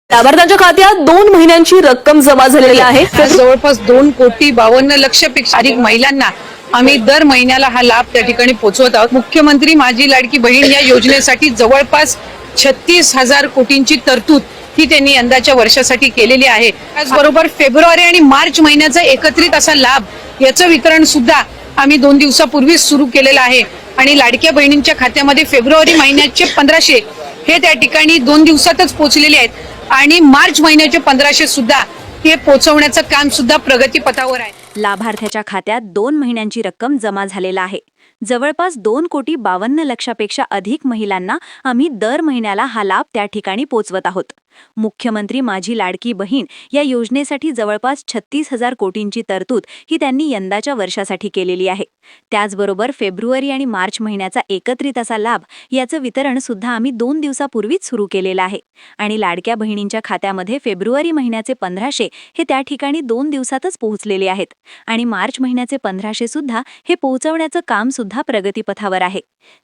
लाभार्थ्यांच्या खात्यात 2 महिन्यांची रक्कम जमा झालेली आहे। जवळपास 2,52,00,00,000पेक्षा अधिक महिलांना आम्ही दर महिन्याला हा लाभ त्या ठिकाणी पोहोचवत आहोत। मुख्यमंत्री माझी लाडकी बहीण या योजनेसाठी जवळपास 36,000 कोटींची तरतूद ही त्यांनी यंदाच्या वर्षासाठी केलेली आहे। त्याचबरोबर फेब्रुवारी आणि मार्च महिन्याचा एकत्रित असा लाभ याचं वितरण सुद्धा आम्ही 2 दिवसापूर्वीच सुरू केलेलं आहे आणि लाडक्या बहिणींच्या खात्यामध्ये फेब्रुवारी महिन्याचे 1500 हे त्या ठिकाणी 2 दिवसातच पोहोचलेले आहेत आणि मार्च महिन्याचे 1500 सुद्धा हे पोहोचवण्याचं काम सुद्धा प्रगतीपथावर आहे। लाभार्थ्याच्या खात्यात 2 महिन्यांची रक्कम जमा झालेला आहे। जवळपास 2,52,00,00,000पेक्षा अधिक महिलांना आम्ही दर महिन्याला हा लाभ त्या ठिकाणी पोचवत आहोत। मुख्यमंत्री माझी लाडकी बहीण या योजनेसाठी जवळपास 36,000 कोटींची तरतूद ही त्यांनी यंदाच्या वर्षासाठी केलेली आहे। त्याचबरोबर फेब्रुवारी आणि मार्च महिन्याचा एकत्रित असा लाभ याचं वितरण सुद्धा आम्ही 2 दिवसापूर्वीच सुरू केलेलं आहे आणि लाडक्या बहिणींच्या खात्यामध्ये फेब्रुवारी महिन्याचे 1500 हे त्या ठिकाणी 2 दिवसातच पोहोचलेले आहेत आणि मार्च महिन्याचे 1500 सुद्धा हे पोहोचवण्याचं काम सुद्धा प्रगतीपथावर आहे।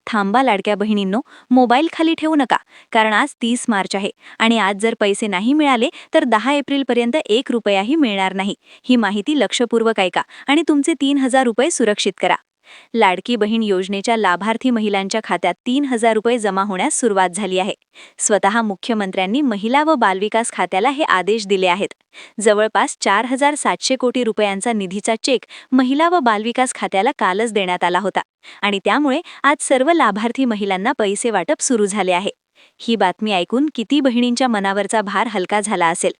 थांबा लाडक्या बहिणींनो, मोबाईल खाली ठेवू नका, कारण आज 30 मार्च आहे आणि आज जर पैसे नाही मिळाले तर 10 एप्रिलपर्यंत 1 रुपयाही मिळणार नाही। ही माहिती लक्षपूर्वक ऐका आणि तुमचे 3,000 रुपये सुरक्षित करा। लाडकी बहीण योजनेच्या लाभार्थी महिलांच्या खात्यात 3,000 रुपये जमा होण्यास सुरुवात झाली आहे। स्वतः मुख्यमंत्र्यांनी महिला व बालविकास खात्याला हे आदेश दिले आहेत। जवळपास 4,700 कोटी रुपयांचा निधीचा चेक महिला व बालविकास खात्याला कालच देण्यात आला होता आणि त्यामुळे आज सर्व लाभार्थी महिलांना पैसे वाटप सुरू झाले आहे। ही बातमी ऐकून किती बहिणींच्या मनावरचा भार हलका झाला असेल।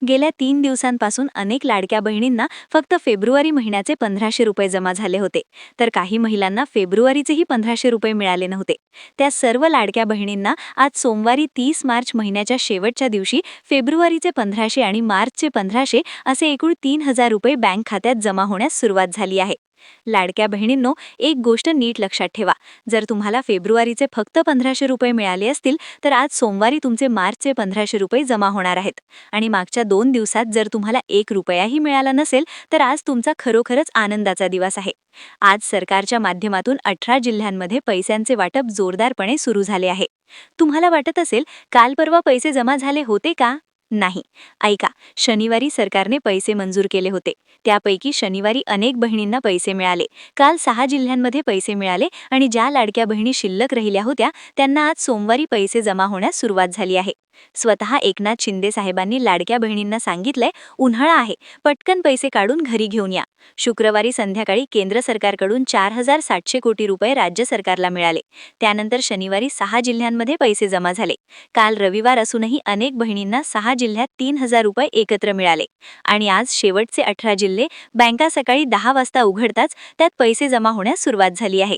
गेल्या 3 दिवसांपासून अनेक लाडक्या बहिणींना फक्त फेब्रुवारी महिन्याचे 1500 रुपये जमा झाले होते, तर काही महिलांना फेब्रुवारीचेही 1500 रुपये मिळाले नव्हते। त्या सर्व लाडक्या बहिणींना आज सोमवारी 30 मार्च महिन्याच्या शेवटच्या दिवशी फेब्रुवारीचे 1500 आणि मार्चचे 1500 असे एकूण 3,000 रुपये बँक खात्यात जमा होण्यास सुरुवात झाली आहे। लाडक्या बहिणींनो, एक गोष्ट नीट लक्षात ठेवा, जर तुम्हाला फेब्रुवारीचे फक्त 1500 रुपये मिळाले असतील तर आज सोमवारी तुमचे मार्चचे 1500 रुपये जमा होणार आहेत आणि मागच्या 2 दिवसात जर तुम्हाला 1 रुपयाही मिळाला नसेल तर आज तुमचा खरोखरच आनंदाचा दिवस आहे। आज सरकारच्या माध्यमातून 18 जिल्ह्यांमध्ये पैशांचे वाटप जोरदारपणे सुरू झाले आहे। तुम्हाला वाटत असेल काल परवा पैसे जमा झाले होते का? नाही, ऐका, शनिवारी सरकारने पैसे मंजूर केले होते। त्यापैकी शनिवारी अनेक बहिणींना पैसे मिळाले। काल 6 जिल्ह्यांमध्ये पैसे मिळाले आणि ज्या लाडक्या बहिणी शिल्लक राहिल्या होत्या त्यांना आज सोमवारी पैसे जमा होण्यास सुरुवात झाली आहे। स्वतः एकनाथ शिंदे साहेबांनी लाडक्या बहिणींना सांगितलंय, उन्हाळा आहे, पटकन पैसे काढून घरी घेऊन या। शुक्रवारी संध्याकाळी केंद्र सरकारकडून 4,700 कोटी रुपये राज्य सरकारला मिळाले। त्यानंतर शनिवारी 6 जिल्ह्यांमध्ये पैसे जमा झाले। काल रविवार असूनही अनेक बहिणींना 6 जिल्ह्यात 3,000 रुपये एकत्र मिळाले आणि आज शेवटचे 18 जिल्हे बँका सकाळी 10 वाजता उघडताच त्यात पैसे जमा होण्यास सुरुवात झाली आहे।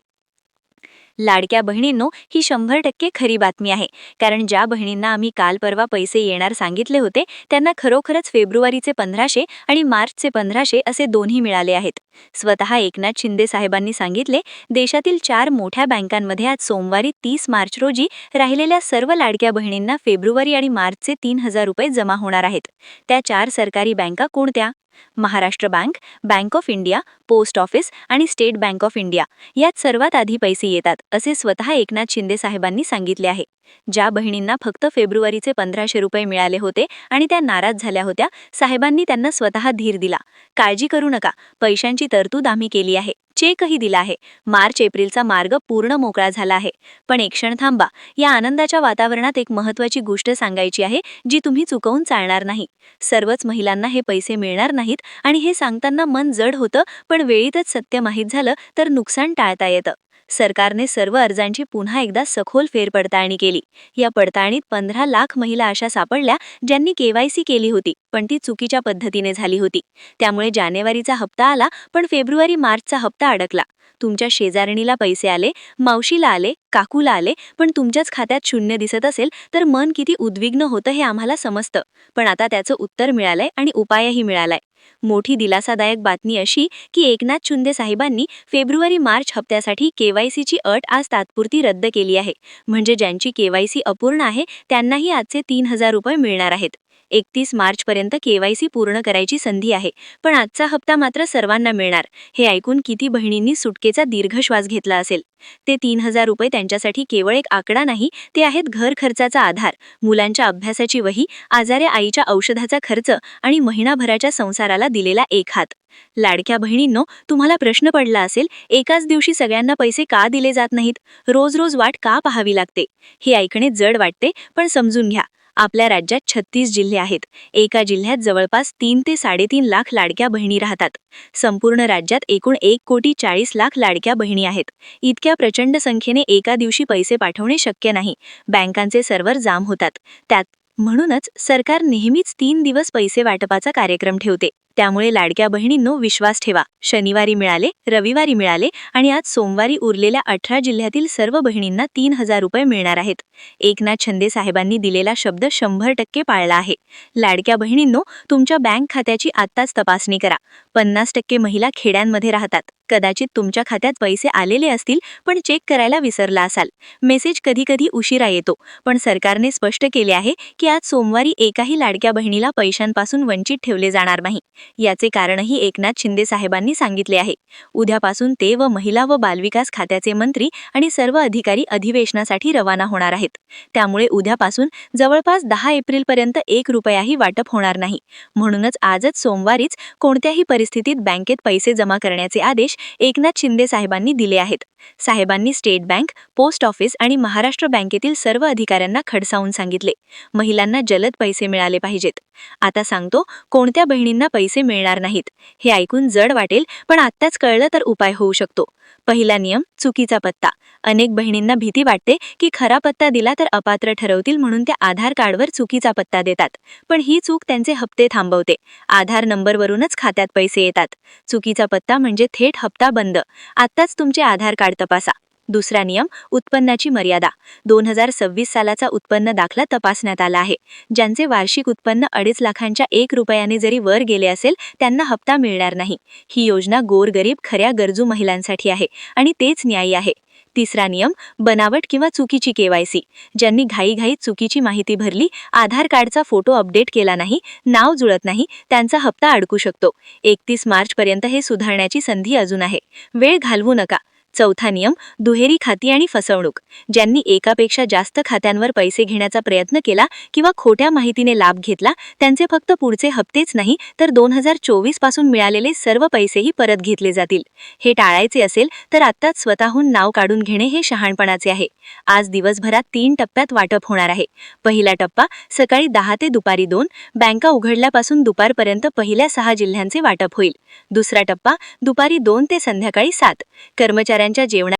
लाडक्या बहिणींनो, ही 100% खरी बातमी आहे, कारण ज्या बहिणींना आम्ही काल परवा पैसे येणार सांगितले होते त्यांना खरोखरच फेब्रुवारीचे 1500 आणि मार्चचे 1500 असे दोन्ही मिळाले आहेत। स्वतः एकनाथ शिंदे साहेबांनी सांगितले, देशातील 4 मोठ्या बँकांमध्ये आज सोमवारी 30 मार्च रोजी राहिलेल्या सर्व लाडक्या बहिणींना फेब्रुवारी आणि मार्चचे 3,000 रुपये जमा होणार आहेत। त्या 4 सरकारी बँका कोणत्या? Maharashtra bank, bank of India, post office आणि स्टेट बँक ऑफ इंडिया यात सर्वात आधी पैसे येतात, असे स्वतः एकनाथ शिंदे साहेबांनी सांगितले आहे। ज्या बहिणींना फक्त फेब्रुवारीचे 1500 रुपये मिळाले होते आणि त्या नाराज झाल्या होत्या, साहेबांनी त्यांना स्वतः धीर दिला। काळजी करू नका, पैशांची तरतूद आम्ही केली आहे, चेकही दिला आहे। मार्च एप्रिलचा मार्ग पूर्ण मोकळा झाला आहे। पण एक क्षण थांबा, या आनंदाच्या वातावरणात एक महत्त्वाची गोष्ट सांगायची आहे जी तुम्ही चुकवून चालणार नाही। सर्वच महिलांना हे पैसे मिळणार नाहीत आणि हे सांगताना मन जड होतं, पण वेळीतच सत्य माहीत झालं तर नुकसान टाळता येतं। सरकारने सर्व अर्जांची पुन्हा एकदा सखोल फेरपडताळणी केली। या पडताळणीत 15 लाख महिला अशा सापडल्या ज्यांनी केवायसी केली होती पण ती चुकीच्या पद्धतीने झाली होती। त्यामुळे जानेवारीचा हप्ता आला पण फेब्रुवारी मार्चचा हप्ता अडकला। तुमच्या शेजारणीला पैसे आले, मावशीला आले, काकूला आले, पण तुमच्याच खात्यात शून्य दिसत असेल तर मन किती उद्विग्न होतं हे आम्हाला समजतं। पण आता त्याचं उत्तर मिळालंय आणि उपायही मिळालाय। मोठी दिलासादायक बातमी अशी की एकनाथ शिंदे साहेबांनी फेब्रुवारी-मार्च हप्त्यासाठी केवायसीची अट आज तात्पुरती रद्द केली आहे. म्हणजे ज्यांची केवायसी अपूर्ण आहे त्यांनाही आजचे 3,000 रुपये मिळणार आहेत. 31 मार्चपर्यंत केवायसी पूर्ण करायची संधी आहे, पण आजचा हप्ता मात्र सर्वांना मिळणार. हे ऐकून किती बहिणींनी सुटकेचा दीर्घ श्वास घेतला असेल. ते 3,000 रुपये त्यांच्यासाठी केवळ एक आकडा नाही, ते आहेत घर खर्चाचा आधार, मुलांच्या अभ्यासाची वही, आजाऱ्या आईच्या औषधाचा खर्च आणि महिनाभराच्या संसाराला दिलेला एक हात. लाडक्या बहिणींनो, तुम्हाला प्रश्न पडला असेल, एकाच दिवशी सगळ्यांना पैसे का दिले जात नाहीत? रोज रोज वाट का पाहावी लागते? हे ऐकणे जड वाटते, पण समजून घ्या. आपल्या राज्यात 36 जिल्हे आहेत. एका जिल्ह्यात जवळपास 3 ते 3.5 लाख लाडक्या बहिणी राहतात. संपूर्ण राज्यात एकूण 1,40,00,000 लाडक्या बहिणी आहेत. इतक्या प्रचंड संख्येने एका दिवशी पैसे पाठवणे शक्य नाही. बँकांचे सर्व्हर जाम होतात. म्हणूनच सरकार नेहमीच 3 दिवस पैसे वाटपाचा कार्यक्रम ठेवते. त्यामुळे लाडक्या बहिणींनो, विश्वास ठेवा. शनिवारी मिळाले, रविवारी मिळाले आणि आज सोमवारी उरलेल्या 18 जिल्ह्यातील सर्व बहिणींना 3,000 रुपये मिळणार आहेत. एकनाथ शिंदे साहेबांनी दिलेला शब्द 100% पाळला आहे. लाडक्या बहिणींनो, तुमच्या बँक खात्याची आत्ताच तपासणी करा. 50% महिला खेड्यांमध्ये राहतात. कदाचित तुमच्या खात्यात पैसे आलेले असतील, पण चेक करायला विसरला असाल. मेसेज कधी उशिरा येतो, पण सरकारने स्पष्ट केले आहे की आज सोमवारी एकाही लाडक्या बहिणीला पैशांपासून वंचित ठेवले जाणार नाही. याचे कारणही एकनाथ शिंदे साहेबांनी सांगितले आहे. उद्यापासून ते व महिला व बालविकास खात्याचे मंत्री आणि सर्व अधिकारी अधिवेशनासाठी रवाना होणार आहेत. त्यामुळे उद्यापासून जवळपास 10 एप्रिलपर्यंत 1 रुपयाही वाटप होणार नाही. म्हणूनच आजच सोमवारीच कोणत्याही परिस्थितीत बँकेत पैसे जमा करण्याचे आदेश एकनाथ शिंदे साहेबांनी दिले आहेत. साहेबांनी स्टेट बँक, पोस्ट ऑफिस आणि महाराष्ट्र बँकेतील सर्व अधिकाऱ्यांना खडसावून सांगितले, महिलांना जलद पैसे मिळाले पाहिजेत. आता सांगतो कोणत्या बहिणींना पैसे मिळणार नाहीत. हे ऐकून जड वाटेल, पण आत्ताच कळलं तर उपाय होऊ शकतो. पहिला नियम, चुकीचा पत्ता. अनेक बहिणींना भीती वाटते की खरा पत्ता दिला तर अपात्र ठरवतील, म्हणून त्या आधार कार्डवर चुकीचा पत्ता देतात. पण ही चूक त्यांचे हप्ते थांबवते. आधार नंबरवरूनच खात्यात पैसे येतात. चुकीचा पत्ता म्हणजे थेट हप्ता बंद. आत्ताच तुमचे आधार कार्ड तपासा. दुसरा नियम, उत्पन्नाची मर्यादा. 2026 सालाचा उत्पन्न दाखला तपासण्यात आला आहे. ज्यांचे वार्षिक उत्पन्न 2.5 लाखांच्या 1 रुपयाने जरी वर गेले असेल, त्यांना हप्ता मिळणार नाही. ही योजना गोरगरीब खऱ्या गरजू महिलांसाठी आहे आणि तेच न्यायी आहे. तिसरा नियम, बनावट किंवा चुकीची केवायसी. ज्यांनी घाईघाईत चुकीची माहिती भरली, आधार कार्डचा फोटो अपडेट केला नाही, नाव जुळत नाही, त्यांचा हप्ता अडकू शकतो. 31 मार्चपर्यंत हे सुधारण्याची संधी अजून आहे. वेळ घालवू नका. चौथा नियम, दुहेरी खाती आणि फसवणूक. ज्यांनी एकापेक्षा जास्त खात्यांवर पैसे घेण्याचा प्रयत्न केला किंवा खोट्या माहितीने लाभ घेतला, त्यांचे फक्त पुढचे हप्तेच नाही तर 2024 पासून मिळालेले सर्व पैसेही परत घेतले जातील. हे टाळायचे असेल तर आत्ताच स्वतःहून नाव काढून घेणे हे शहाणपणाचे आहे. आज दिवसभरात 3 टप्प्यात वाटप होणार आहे. पहिला टप्पा सकाळी 10 ते दुपारी 2, बँका उघडल्यापासून दुपारपर्यंत पहिल्या 6 जिल्ह्यांचे वाटप होईल. दुसरा टप्पा दुपारी 2 ते संध्याकाळी 7, कर्मचाऱ्यांच्या जेवणा